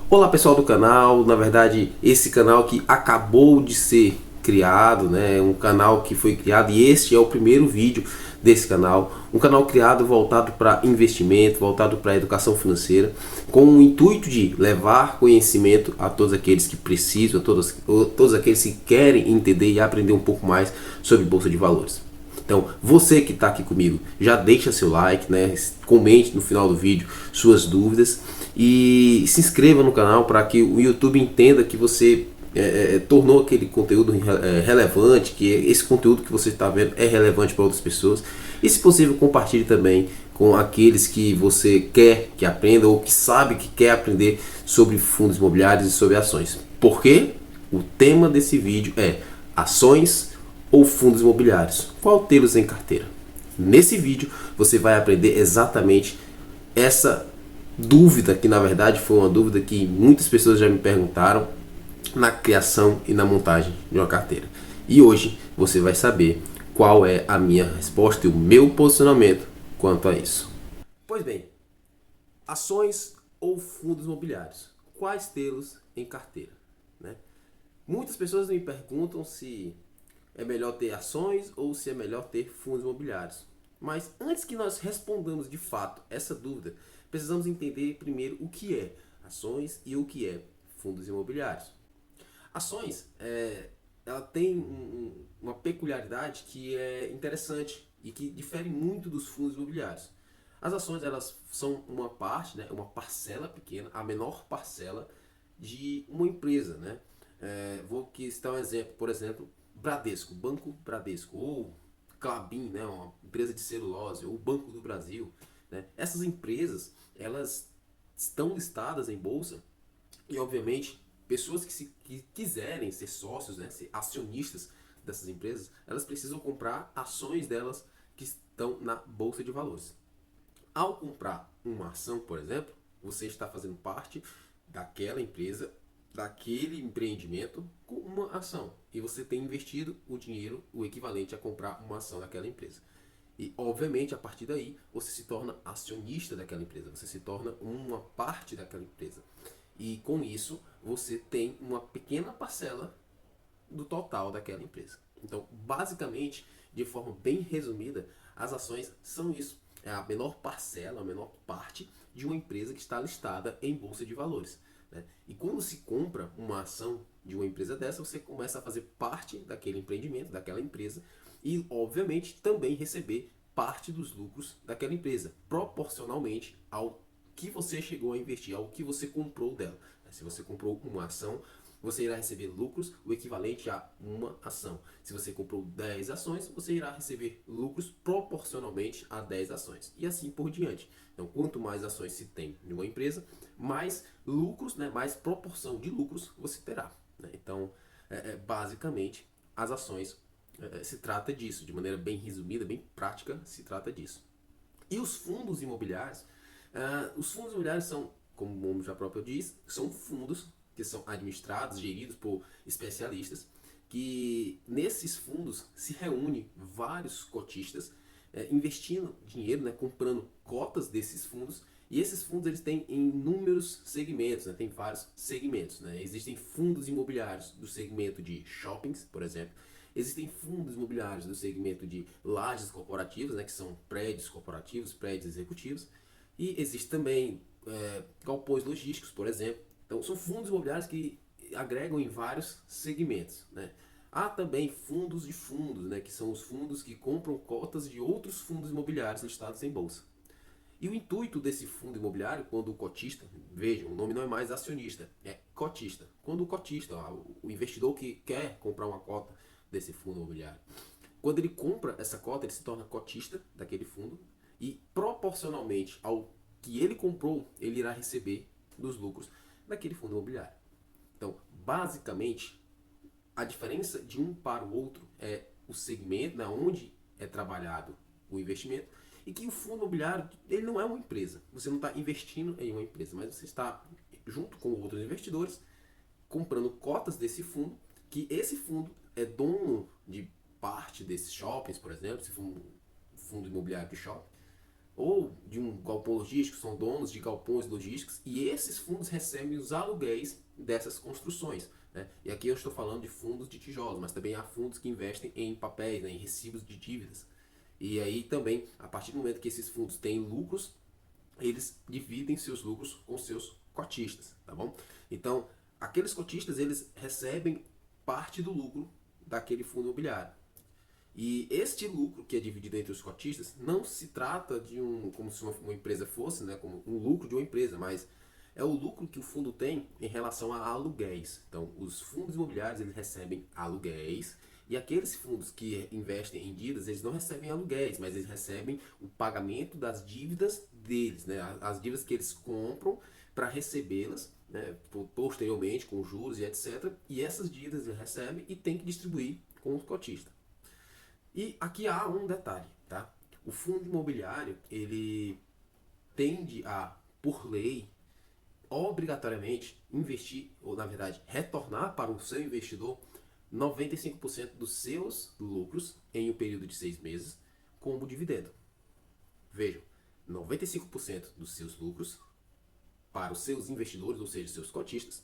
Olá pessoal do canal, na verdade esse canal que acabou de ser criado, né, um canal que foi criado e este é o primeiro vídeo desse canal, um canal criado voltado para investimento, voltado para educação financeira, com o intuito de levar conhecimento a todos aqueles que precisam, todos aqueles que querem entender e aprender um pouco mais sobre Bolsa de Valores. Então, você que está aqui comigo, já deixa seu like, né? Comente no final do vídeo suas dúvidas e se inscreva no canal para que o YouTube entenda que você tornou aquele conteúdo relevante, que esse conteúdo que você está vendo é relevante para outras pessoas. E, se possível, compartilhe também com aqueles que você quer que aprenda ou que sabe que quer aprender sobre fundos imobiliários e sobre ações. Porque o tema desse vídeo é ações ou fundos imobiliários, qual tê-los em carteira. Nesse vídeo você vai aprender exatamente essa dúvida, que na verdade foi uma dúvida que muitas pessoas já me perguntaram na criação e na montagem de uma carteira. E hoje você vai saber qual é a minha resposta e o meu posicionamento quanto a isso. Pois bem, ações ou fundos imobiliários, quais tê-los em carteira, né? Muitas pessoas me perguntam se é melhor ter ações ou se é melhor ter fundos imobiliários. Mas antes que nós respondamos de fato essa dúvida, precisamos entender primeiro o que é ações e o que é fundos imobiliários. Ações, ela tem uma peculiaridade que é interessante e que difere muito dos fundos imobiliários. As ações, elas são uma parte, né, uma parcela pequena, a menor parcela de uma empresa, né? Vou aqui citar um exemplo, por exemplo, Bradesco, Banco Bradesco, ou Klabin, né, uma empresa de celulose, ou Banco do Brasil, né? Essas empresas, elas estão listadas em bolsa e, obviamente, pessoas que quiserem ser sócios, né, ser acionistas dessas empresas, elas precisam comprar ações delas que estão na bolsa de valores. Ao comprar uma ação, por exemplo, você está fazendo parte daquela empresa, daquele empreendimento com uma ação. E você tem investido o dinheiro, o equivalente a comprar uma ação daquela empresa. E, obviamente, a partir daí, você se torna acionista daquela empresa, você se torna uma parte daquela empresa. E, com isso, você tem uma pequena parcela do total daquela empresa. Então, basicamente, de forma bem resumida, as ações são isso. É a menor parcela, a menor parte de uma empresa que está listada em bolsa de valores, né? E quando se compra uma ação de uma empresa dessa, você começa a fazer parte daquele empreendimento, daquela empresa e, obviamente, também receber parte dos lucros daquela empresa, proporcionalmente ao que você chegou a investir, ao que você comprou dela. Se você comprou uma ação, você irá receber lucros o equivalente a uma ação. Se você comprou 10 ações, você irá receber lucros proporcionalmente a 10 ações. E assim por diante. Então, quanto mais ações se tem em uma empresa, mais lucros, né, mais proporção de lucros você terá, né? Então, basicamente, as ações se trata disso. De maneira bem resumida, bem prática, se trata disso. E os fundos imobiliários são, como o nome já próprio diz, são fundos que são administrados, geridos por especialistas, que nesses fundos se reúnem vários cotistas investindo dinheiro, né, comprando cotas desses fundos, e esses fundos eles têm inúmeros segmentos, né, tem vários segmentos, né? Existem fundos imobiliários do segmento de shoppings, por exemplo, existem fundos imobiliários do segmento de lajes corporativas, né, que são prédios corporativos, prédios executivos, e existe também galpões logísticos, por exemplo. Então, são fundos imobiliários que agregam em vários segmentos, né? Há também fundos de fundos, né, que são os fundos que compram cotas de outros fundos imobiliários listados em bolsa. E o intuito desse fundo imobiliário, quando o cotista, vejam, o nome não é mais acionista, é cotista. Quando o cotista, o investidor que quer comprar uma cota desse fundo imobiliário, quando ele compra essa cota, ele se torna cotista daquele fundo e proporcionalmente ao que ele comprou, ele irá receber dos lucros daquele fundo imobiliário. Então, basicamente, a diferença de um para o outro é o segmento, né, onde é trabalhado o investimento, e que o fundo imobiliário ele não é uma empresa. Você não está investindo em uma empresa, mas você está junto com outros investidores comprando cotas desse fundo, que esse fundo é dono de parte desses shoppings, por exemplo, se for um fundo imobiliário de shopping, ou de um galpão logístico, são donos de galpões logísticos, e esses fundos recebem os aluguéis dessas construções. Né? E aqui eu estou falando de fundos de tijolos, mas também há fundos que investem em papéis, né, em recibos de dívidas. E aí também, a partir do momento que esses fundos têm lucros, eles dividem seus lucros com seus cotistas, tá bom? Então, aqueles cotistas, eles recebem parte do lucro daquele fundo imobiliário. E este lucro que é dividido entre os cotistas não se trata de como se uma empresa fosse, né, como um lucro de uma empresa, mas é o lucro que o fundo tem em relação a aluguéis. Então, os fundos imobiliários eles recebem aluguéis e aqueles fundos que investem em dívidas eles não recebem aluguéis, mas eles recebem o pagamento das dívidas deles, né, as dívidas que eles compram para recebê-las, né, posteriormente com juros e etc. E essas dívidas eles recebem e tem que distribuir com os cotistas. E aqui há um detalhe, tá? O fundo imobiliário, ele tende a, por lei, obrigatoriamente investir, ou na verdade, retornar para o seu investidor 95% dos seus lucros em um período de 6 meses como dividendo. Vejam, 95% dos seus lucros para os seus investidores, ou seja, seus cotistas,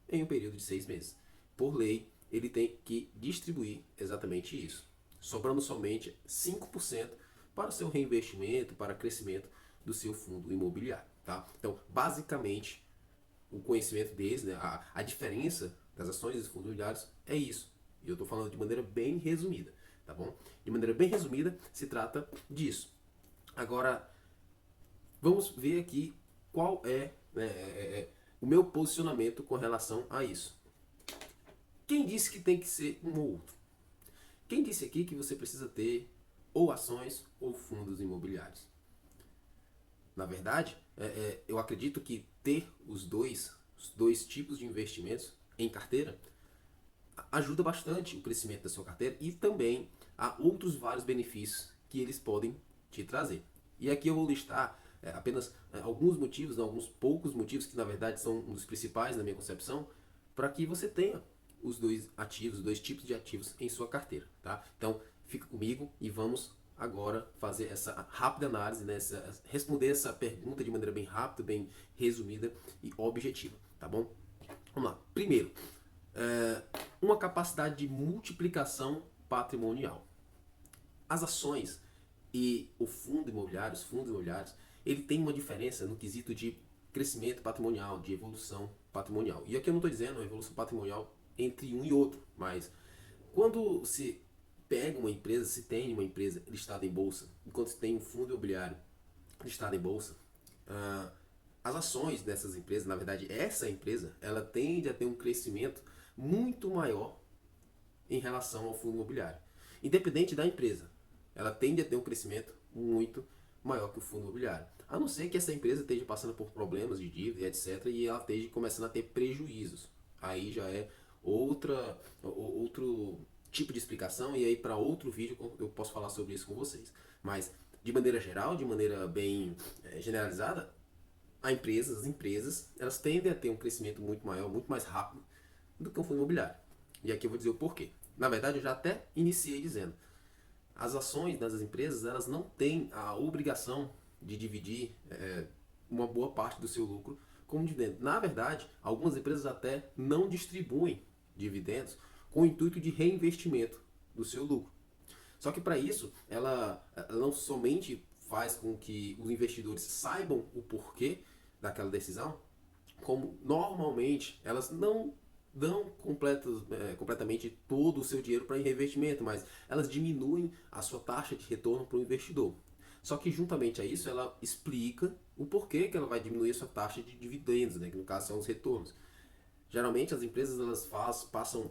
em um período de 6 meses. Por lei, ele tem que distribuir exatamente isso, sobrando somente 5% para o seu reinvestimento, para o crescimento do seu fundo imobiliário. Tá? Então, basicamente, o conhecimento deles, né, a diferença das ações dos fundos imobiliários é isso. E eu estou falando de maneira bem resumida, tá bom? De maneira bem resumida, se trata disso. Agora, vamos ver aqui qual o meu posicionamento com relação a isso. Quem disse que tem que ser um ou outro? Quem disse aqui que você precisa ter ou ações ou fundos imobiliários? Na verdade, eu acredito que ter os dois tipos de investimentos em carteira ajuda bastante o crescimento da sua carteira e também há outros vários benefícios que eles podem te trazer. E aqui eu vou listar apenas alguns motivos, alguns poucos motivos que na verdade são um dos principais na minha concepção, para que você tenha os dois ativos, os dois tipos de ativos em sua carteira, tá? Então, fica comigo e vamos agora fazer essa rápida análise, né? Responder essa pergunta de maneira bem rápida, bem resumida e objetiva, tá bom? Vamos lá. Primeiro, uma capacidade de multiplicação patrimonial. As ações e o fundo imobiliário, os fundos imobiliários, ele tem uma diferença no quesito de crescimento patrimonial, de evolução patrimonial. E aqui eu não estou dizendo a evolução patrimonial entre um e outro, mas quando se pega uma empresa, se tem uma empresa listada em bolsa, enquanto se tem um fundo imobiliário listado em bolsa, as ações dessas empresas, na verdade essa empresa, ela tende a ter um crescimento muito maior em relação ao fundo imobiliário. Independente da empresa, ela tende a ter um crescimento muito maior que o fundo imobiliário. A não ser que essa empresa esteja passando por problemas de dívida, etc., e ela esteja começando a ter prejuízos. Aí já é outro tipo de explicação, e aí para outro vídeo eu posso falar sobre isso com vocês. Mas, de maneira geral, de maneira bem generalizada, as empresas, elas tendem a ter um crescimento muito maior, muito mais rápido do que um fundo imobiliário. E aqui eu vou dizer o porquê. Na verdade, eu já até iniciei dizendo. As ações das empresas, elas não têm a obrigação de dividir uma boa parte do seu lucro como dividendo. Na verdade, algumas empresas até não distribuem dividendos com o intuito de reinvestimento do seu lucro. Só que para isso, ela não somente faz com que os investidores saibam o porquê daquela decisão, como normalmente elas não dão completamente todo o seu dinheiro para reinvestimento, mas elas diminuem a sua taxa de retorno para o investidor. Só que juntamente a isso ela explica o porquê que ela vai diminuir a sua taxa de dividendos, né, que no caso são os retornos. Geralmente as empresas elas passam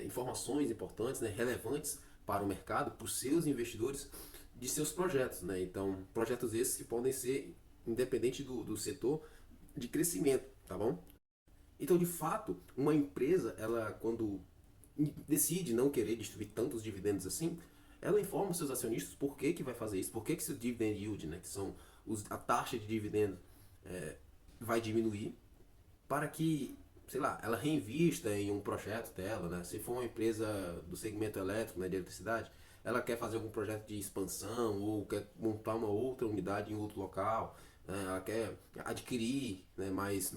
informações importantes, né, relevantes para o mercado, para os seus investidores, de seus projetos. Né? Então, projetos esses que podem ser, independente do setor, de crescimento, tá bom? Então, de fato, uma empresa, ela quando decide não querer distribuir tantos dividendos assim, ela informa os seus acionistas por que vai fazer isso, por que seu dividend yield, né, que são a taxa de dividendo, vai diminuir, para que, sei lá, ela reinvista em um projeto dela, né? Se for uma empresa do segmento elétrico, né, de eletricidade, ela quer fazer algum projeto de expansão ou quer montar uma outra unidade em outro local, né? Ela quer adquirir, né, mais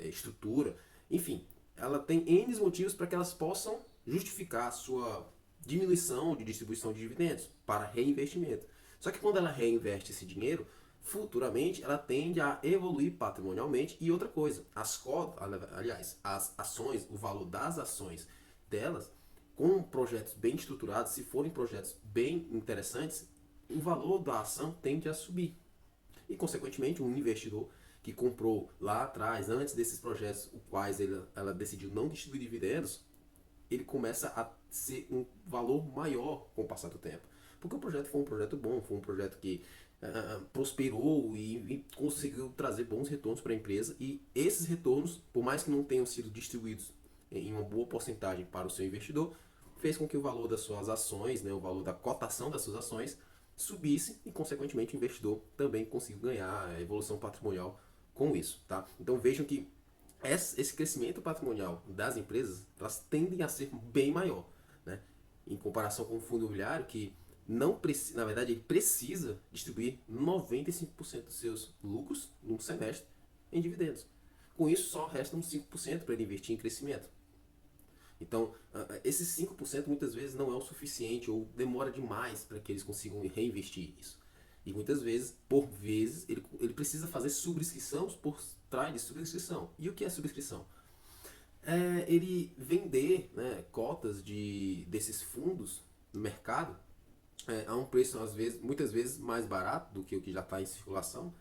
estrutura, enfim, ela tem N motivos para que elas possam justificar a sua diminuição de distribuição de dividendos para reinvestimento. Só que quando ela reinveste esse dinheiro, futuramente ela tende a evoluir patrimonialmente. E outra coisa, as cotas, aliás, as ações, o valor das ações delas, com projetos bem estruturados, se forem projetos bem interessantes, o valor da ação tende a subir. E, consequentemente, um investidor que comprou lá atrás, antes desses projetos, os quais ela decidiu não distribuir dividendos, ele começa a ser um valor maior com o passar do tempo. Porque o projeto foi um projeto bom, foi um projeto que prosperou e conseguiu trazer bons retornos para a empresa. E esses retornos, por mais que não tenham sido distribuídos em uma boa porcentagem para o seu investidor, fez com que o valor das suas ações, né, o valor da cotação das suas ações, subisse e, consequentemente, o investidor também conseguiu ganhar a evolução patrimonial com isso. Tá? Então vejam que esse crescimento patrimonial das empresas, elas tendem a ser bem maior, né? Em comparação com o fundo imobiliário, que não precisa, na verdade, ele precisa distribuir 95% dos seus lucros num semestre em dividendos. Com isso, só resta uns 5% para ele investir em crescimento. Então, esses 5% muitas vezes não é o suficiente ou demora demais para que eles consigam reinvestir isso. E muitas vezes, por vezes, ele precisa fazer subscrição por trás de subscrição. E o que é subscrição? É ele vender, né, cotas desses fundos no mercado a um preço, às vezes, muitas vezes mais barato do que o que já está em circulação,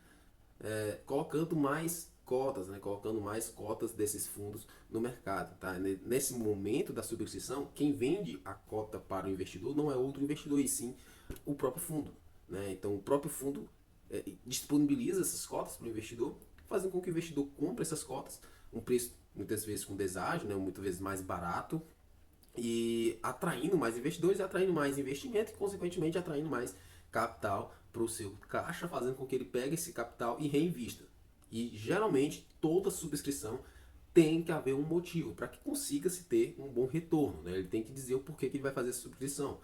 colocando mais cotas, né, colocando mais cotas desses fundos no mercado. Tá? Nesse momento da subscrição, quem vende a cota para o investidor não é outro investidor, e sim o próprio fundo. Né? Então o próprio fundo disponibiliza essas cotas para o investidor, fazendo com que o investidor compre essas cotas, um preço muitas vezes com deságio, né, muitas vezes mais barato, e atraindo mais investidores, atraindo mais investimento e, consequentemente, atraindo mais capital para o seu caixa, fazendo com que ele pegue esse capital e reinvista. E, geralmente, toda subscrição tem que haver um motivo para que consiga se ter um bom retorno. Né? Ele tem que dizer o porquê que ele vai fazer essa subscrição.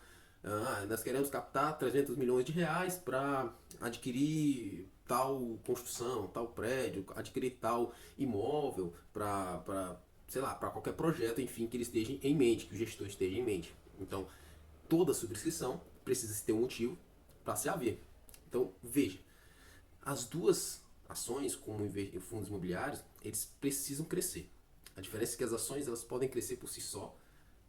Nós queremos captar 300 milhões de reais para adquirir tal construção, tal prédio, adquirir tal imóvel para sei lá, para qualquer projeto, enfim, que ele esteja em mente, que o gestor esteja em mente. Então, toda subscrição precisa ter um motivo para se haver. Então, veja, as duas ações, como fundos imobiliários, eles precisam crescer. A diferença é que as ações elas podem crescer por si só,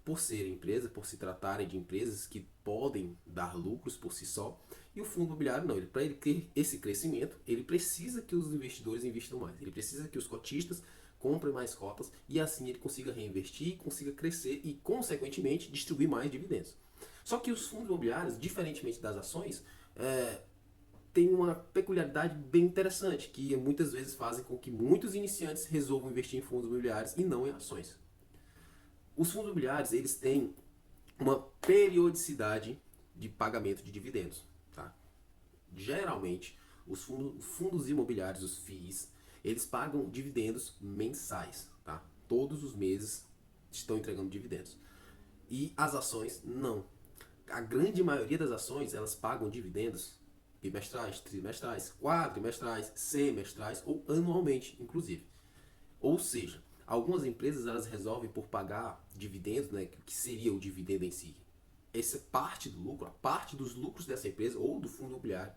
por serem empresas, por se tratarem de empresas que podem dar lucros por si só, e o fundo imobiliário não. Para ele ter esse crescimento, ele precisa que os investidores investam mais, ele precisa que os cotistas comprem mais cotas e assim ele consiga reinvestir, consiga crescer e, consequentemente, distribuir mais dividendos. Só que os fundos imobiliários, diferentemente das ações, tem uma peculiaridade bem interessante, que muitas vezes fazem com que muitos iniciantes resolvam investir em fundos imobiliários e não em ações. Os fundos imobiliários eles têm uma periodicidade de pagamento de dividendos. Tá? Geralmente, os fundos imobiliários, os FIIs, eles pagam dividendos mensais. Tá? Todos os meses estão entregando dividendos. E as ações não. A grande maioria das ações elas pagam dividendos bimestrais, trimestrais, quadrimestrais, semestrais ou anualmente, inclusive. Ou seja, algumas empresas elas resolvem por pagar dividendos, né, que seria o dividendo em si. Essa parte do lucro, a parte dos lucros dessa empresa ou do fundo imobiliário,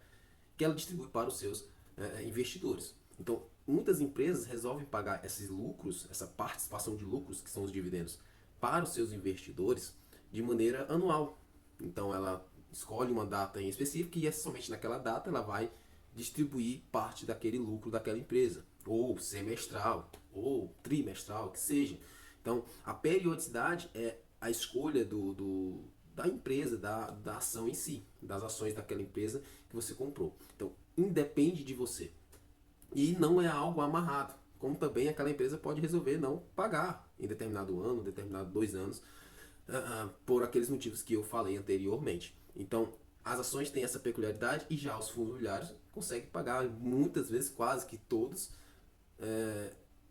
que ela distribui para os seus investidores. Então, muitas empresas resolvem pagar esses lucros, essa participação de lucros, que são os dividendos, para os seus investidores de maneira anual. Então, ela escolhe uma data em específico e somente naquela data ela vai distribuir parte daquele lucro daquela empresa, ou semestral, ou trimestral, que seja. Então, a periodicidade é a escolha da empresa, da ação em si, das ações daquela empresa que você comprou. Então, independe de você. E não é algo amarrado, como também aquela empresa pode resolver não pagar em determinado ano, determinado 2 anos, por aqueles motivos que eu falei anteriormente. Então, as ações têm essa peculiaridade e já os fundos imobiliários conseguem pagar muitas vezes, quase que todos,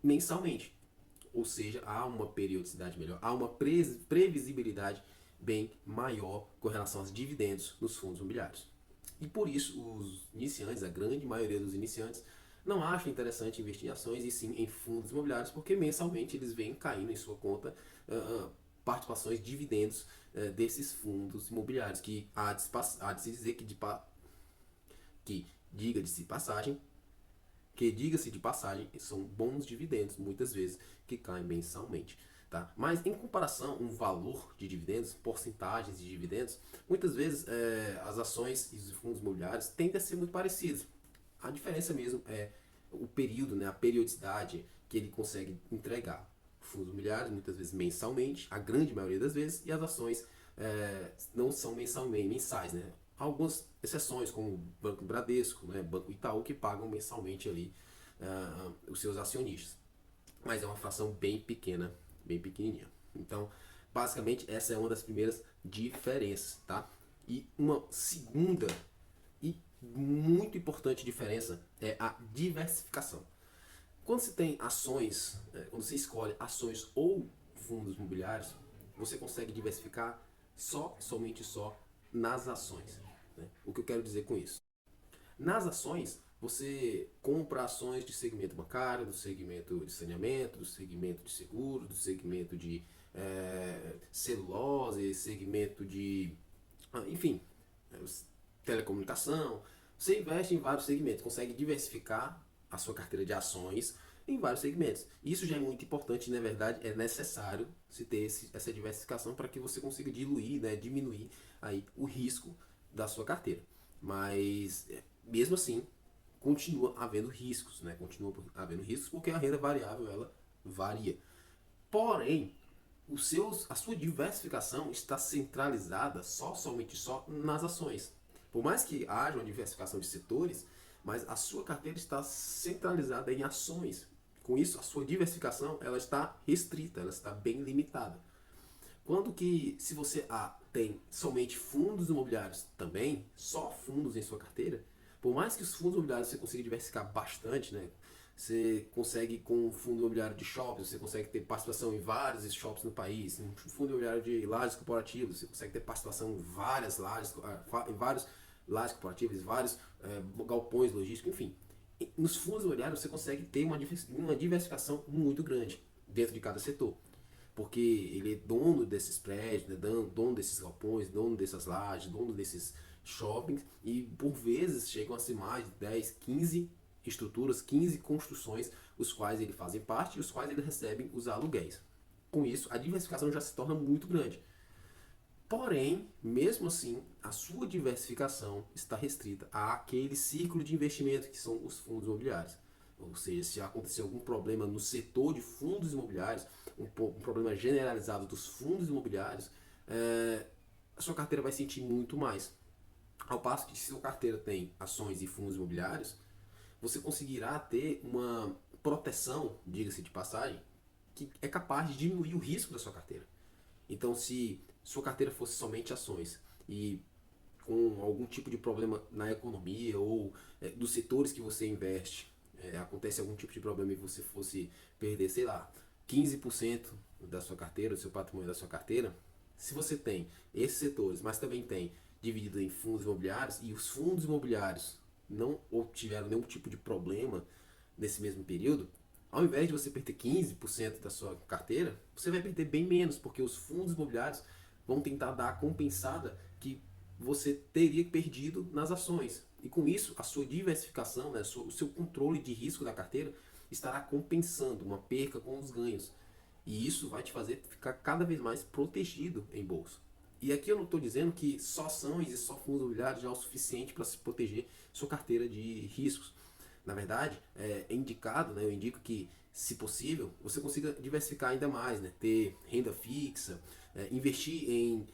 mensalmente. Ou seja, há uma periodicidade melhor, há uma previsibilidade bem maior com relação aos dividendos nos fundos imobiliários. E por isso os iniciantes, a grande maioria dos iniciantes, não acham interessante investir em ações e sim em fundos imobiliários, porque mensalmente eles vêm caindo em sua conta participações, dividendos desses fundos imobiliários, que há de se dizer que diga-se passagem, que diga-se de passagem, são bons dividendos, muitas vezes, que caem mensalmente. Tá? Mas em comparação, um valor de dividendos, porcentagens de dividendos, muitas vezes as ações e os fundos imobiliários tendem a ser muito parecidos. A diferença mesmo é o período, né, a periodicidade que ele consegue entregar. Fundos imobiliários, muitas vezes mensalmente, a grande maioria das vezes, e as ações não são mensais. Né? Algumas exceções, como o Banco Bradesco, né, Banco Itaú, que pagam mensalmente ali os seus acionistas. Mas é uma fração bem pequena, bem pequenininha. Então, basicamente, essa é uma das primeiras diferenças, tá? E uma segunda e muito importante diferença é a diversificação. Quando você tem ações, quando você escolhe ações ou fundos imobiliários, você consegue diversificar somente nas ações. Né? O que eu quero dizer com isso? Nas ações, você compra ações de segmento bancário, do segmento de saneamento, do segmento de seguro, do segmento de celulose, segmento de, enfim, telecomunicação. Você investe em vários segmentos, consegue diversificar a sua carteira de ações em vários segmentos. Isso já é muito importante e, na verdade, é necessário se ter essa diversificação para que você consiga diluir, né, diminuir aí o risco da sua carteira. Mas, mesmo assim, continua havendo riscos, né? Continua havendo riscos porque a renda variável ela varia. Porém, a sua diversificação está centralizada somente nas ações. Por mais que haja uma diversificação de setores, mas a sua carteira está centralizada em ações. Com isso, a sua diversificação ela está restrita, ela está bem limitada. Quando que, se você tem somente fundos imobiliários também, só fundos em sua carteira, por mais que os fundos imobiliários você consiga diversificar bastante, né? Você consegue, com um fundo imobiliário de shopping, você consegue ter participação em vários shoppings no país. Um fundo imobiliário de lajes corporativos, você consegue ter participação em várias lajes, em vários lajes corporativos, vários galpões logísticos, enfim. Nos fundos imobiliários você consegue ter uma diversificação muito grande dentro de cada setor. Porque ele é dono desses prédios, né, dono desses galpões, dono dessas lajes, dono desses shoppings, e por vezes chegam a ser mais de 10, 15 estruturas, 15 construções, os quais ele fazem parte e os quais ele recebem os aluguéis. Com isso, a diversificação já se torna muito grande. Porém, mesmo assim, a sua diversificação está restrita àquele ciclo de investimento que são os fundos imobiliários. Ou seja, se acontecer algum problema no setor de fundos imobiliários, um problema generalizado dos fundos imobiliários, a sua carteira vai sentir muito mais. Ao passo que se sua carteira tem ações e fundos imobiliários, você conseguirá ter uma proteção, diga-se de passagem, que é capaz de diminuir o risco da sua carteira. Então, se sua carteira fosse somente ações e com algum tipo de problema na economia ou dos setores que você investe, acontece algum tipo de problema e você fosse perder, sei lá, 15% da sua carteira, do seu patrimônio da sua carteira, se você tem esses setores, mas também tem dividido em fundos imobiliários e os fundos imobiliários não tiveram nenhum tipo de problema nesse mesmo período, ao invés de você perder 15% da sua carteira, você vai perder bem menos, porque os fundos imobiliários vão tentar dar a compensada que você teria perdido nas ações. E com isso, a sua diversificação, né, o seu controle de risco da carteira estará compensando uma perca com os ganhos. E isso vai te fazer ficar cada vez mais protegido em bolsa. E aqui eu não estou dizendo que só ações e só fundos imobiliários já é o suficiente para se proteger sua carteira de riscos. Na verdade, é indicado, né, eu indico que, se possível, você consiga diversificar ainda mais, né, ter renda fixa, investir em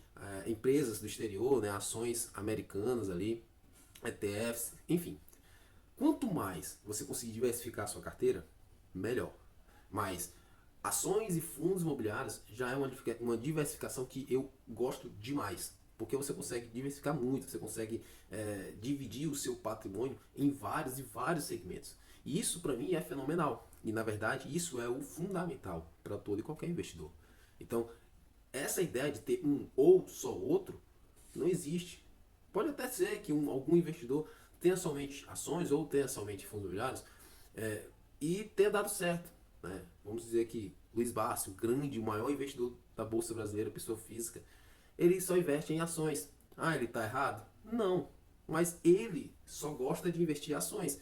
empresas do exterior, né, ações americanas ali, ETFs, enfim. Quanto mais você conseguir diversificar a sua carteira, melhor. Mas ações e fundos imobiliários já é uma diversificação que eu gosto demais. Porque você consegue diversificar muito, você consegue dividir o seu patrimônio em vários e vários segmentos. E isso para mim é fenomenal. E na verdade isso é o fundamental para todo e qualquer investidor. Então essa ideia de ter um ou só outro não existe. Pode até ser que algum investidor tenha somente ações ou tenha somente fundos imobiliários e tenha dado certo. Né? Vamos dizer que Luiz Barsi, o grande, o maior investidor da Bolsa Brasileira, pessoa física, ele só investe em ações. Ah, ele está errado? Não. Mas ele só gosta de investir em ações.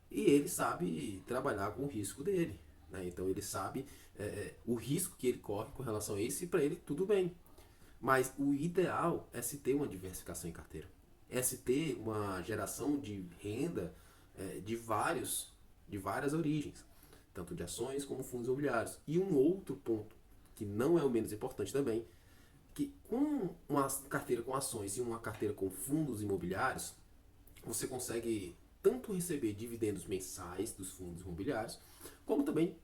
E ele sabe trabalhar com o risco dele. Né? Então ele sabe o risco que ele corre com relação a isso e para ele tudo bem. Mas o ideal é se ter uma diversificação em carteira. É se ter uma geração de renda de várias origens, tanto de ações como fundos imobiliários. E um outro ponto, que não é o menos importante também, que com uma carteira com ações e uma carteira com fundos imobiliários, você consegue tanto receber dividendos mensais dos fundos imobiliários, como também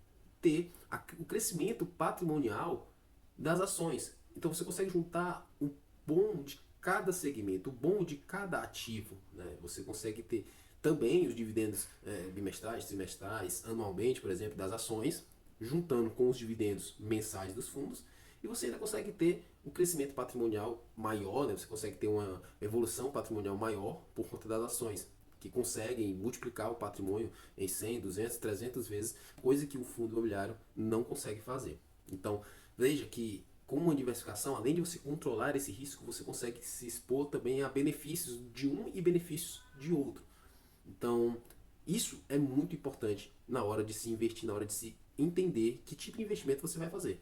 ter o crescimento patrimonial das ações. Então você consegue juntar o bom de cada segmento, o bom de cada ativo. Né? Você consegue ter também os dividendos bimestrais, trimestrais, anualmente, por exemplo, das ações, juntando com os dividendos mensais dos fundos, e você ainda consegue ter um crescimento patrimonial maior, né? Você consegue ter uma evolução patrimonial maior por conta das ações, que conseguem multiplicar o patrimônio em 100, 200, 300 vezes, coisa que o fundo imobiliário não consegue fazer. Então, veja que com uma diversificação, além de você controlar esse risco, você consegue se expor também a benefícios de um e benefícios de outro. Então, isso é muito importante na hora de se investir, na hora de se entender que tipo de investimento você vai fazer.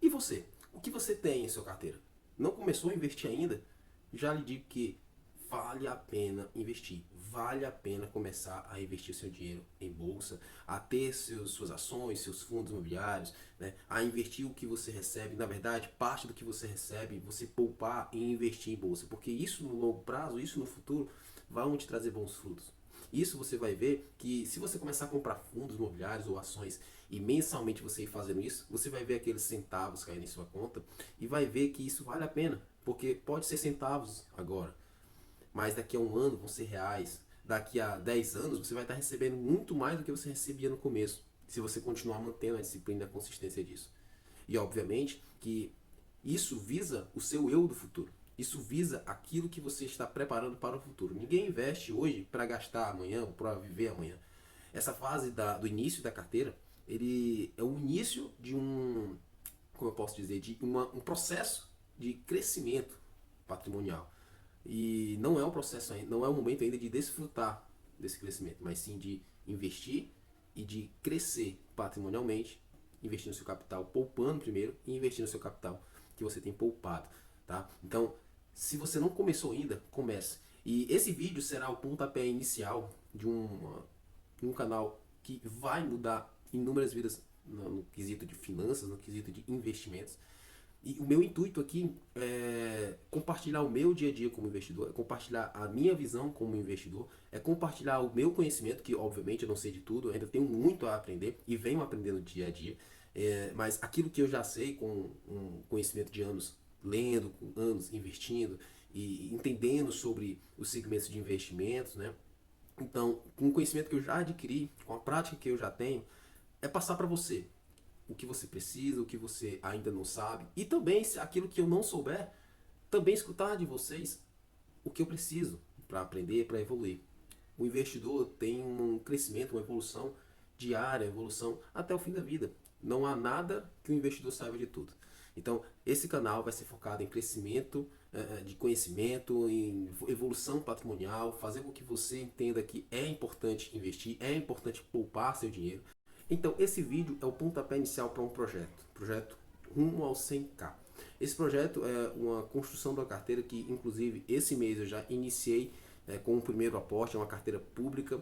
E você? O que você tem em sua carteira? Não começou a investir ainda? Já lhe digo que vale a pena investir. Vale a pena começar a investir seu dinheiro em bolsa, a ter suas ações, seus fundos imobiliários, né? A investir o que você recebe. Na verdade, parte do que você recebe, você poupar e investir em bolsa. Porque isso no longo prazo, isso no futuro, vai te trazer bons frutos. Isso você vai ver que se você começar a comprar fundos imobiliários ou ações e mensalmente você ir fazendo isso, você vai ver aqueles centavos caindo em sua conta e vai ver que isso vale a pena. Porque pode ser centavos agora, mas daqui a um ano vão ser reais. Daqui a 10 anos você vai estar recebendo muito mais do que você recebia no começo, se você continuar mantendo a disciplina e a consistência disso. E obviamente que isso visa o seu eu do futuro. Isso visa aquilo que você está preparando para o futuro. Ninguém investe hoje para gastar amanhã ou para viver amanhã. Essa fase do início da carteira, ele é o início de como eu posso dizer, de um processo de crescimento patrimonial. E não é um processo ainda, não é o momento ainda de desfrutar desse crescimento, mas sim de investir e de crescer patrimonialmente, investir no seu capital, poupando primeiro e investir no seu capital que você tem poupado, tá? Então, se você não começou ainda, comece. E esse vídeo será o pontapé inicial de um canal que vai mudar inúmeras vidas no quesito de finanças, no quesito de investimentos. E o meu intuito aqui é compartilhar o meu dia a dia como investidor, é compartilhar a minha visão como investidor, é compartilhar o meu conhecimento, que obviamente eu não sei de tudo, eu ainda tenho muito a aprender e venho aprendendo dia a dia, mas aquilo que eu já sei com um conhecimento de anos lendo, com anos investindo e entendendo sobre os segmentos de investimentos, né? Então, com o conhecimento que eu já adquiri, com a prática que eu já tenho, é passar para você o que você precisa, o que você ainda não sabe. E também, se aquilo que eu não souber, também escutar de vocês o que eu preciso para aprender, para evoluir. O investidor tem um crescimento, uma evolução diária, evolução até o fim da vida. Não há nada que o investidor saiba de tudo. Então, esse canal vai ser focado em crescimento de conhecimento, em evolução patrimonial, fazer com que você entenda que é importante investir, é importante poupar seu dinheiro. Então, esse vídeo é o pontapé inicial para um projeto rumo ao 100K. Esse projeto é uma construção da carteira que, inclusive, esse mês eu já iniciei com o primeiro aporte, é uma carteira pública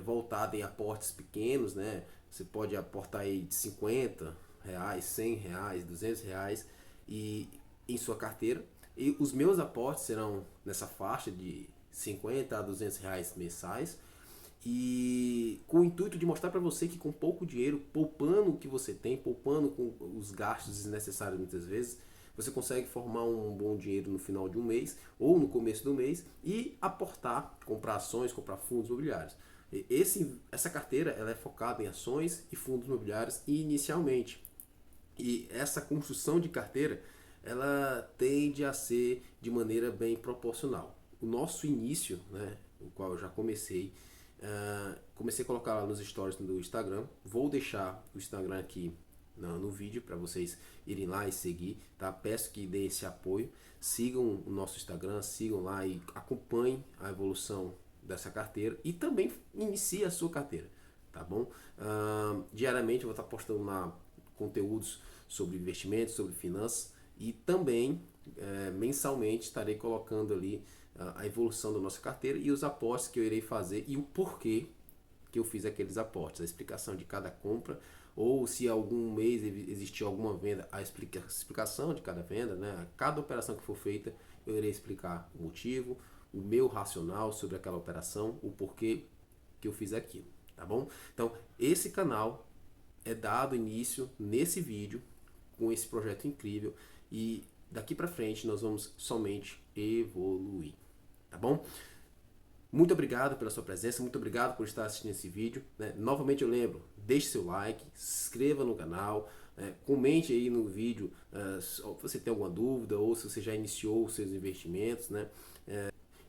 voltada em aportes pequenos, né? Você pode aportar aí de 50 reais, 100 reais, 200 reais em sua carteira. E os meus aportes serão nessa faixa de 50 a 200 reais mensais. E com o intuito de mostrar para você que com pouco dinheiro, poupando o que você tem, poupando com os gastos desnecessários muitas vezes, você consegue formar um bom dinheiro no final de um mês ou no começo do mês e aportar, comprar ações, comprar fundos imobiliários. Essa carteira ela é focada em ações e fundos imobiliários inicialmente. E essa construção de carteira, ela tende a ser de maneira bem proporcional. O nosso início, né, o qual eu já comecei a colocar lá nos stories do Instagram. Vou deixar o Instagram aqui no vídeo para vocês irem lá e seguir, tá? Peço que deem esse apoio, sigam o nosso Instagram, sigam lá e acompanhem a evolução dessa carteira e também inicie a sua carteira, tá bom? Diariamente eu vou estar postando lá conteúdos sobre investimentos, sobre finanças e também mensalmente estarei colocando ali a evolução da nossa carteira e os aportes que eu irei fazer e o porquê que eu fiz aqueles aportes, a explicação de cada compra, ou se algum mês existiu alguma venda, a explicação de cada venda, né? Cada operação que for feita, eu irei explicar o motivo, o meu racional sobre aquela operação, o porquê que eu fiz aquilo, tá bom? Então, esse canal é dado início nesse vídeo com esse projeto incrível e daqui para frente nós vamos somente evoluir, tá bom? Muito obrigado pela sua presença, muito obrigado por estar assistindo esse vídeo, né? Novamente eu lembro, deixe seu like, se inscreva no canal, comente aí no vídeo se você tem alguma dúvida ou se você já iniciou os seus investimentos, né?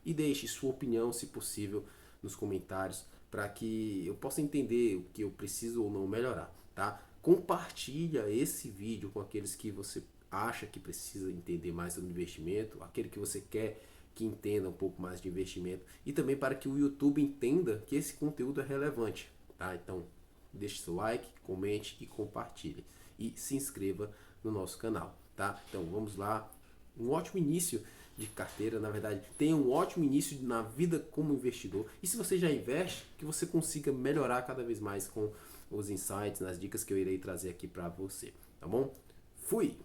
E deixe sua opinião, se possível, nos comentários para que eu possa entender o que eu preciso ou não melhorar, tá? Compartilha esse vídeo com aqueles que você acha que precisa entender mais sobre investimento, aquele que você quer que entenda um pouco mais de investimento e também para que o YouTube entenda que esse conteúdo é relevante, tá? Então, deixe seu like, comente e compartilhe e se inscreva no nosso canal, tá? Então, vamos lá. Um ótimo início de carteira, na verdade, tenha um ótimo início na vida como investidor. E se você já investe, que você consiga melhorar cada vez mais com os insights, nas dicas que eu irei trazer aqui para você, tá bom? Fui!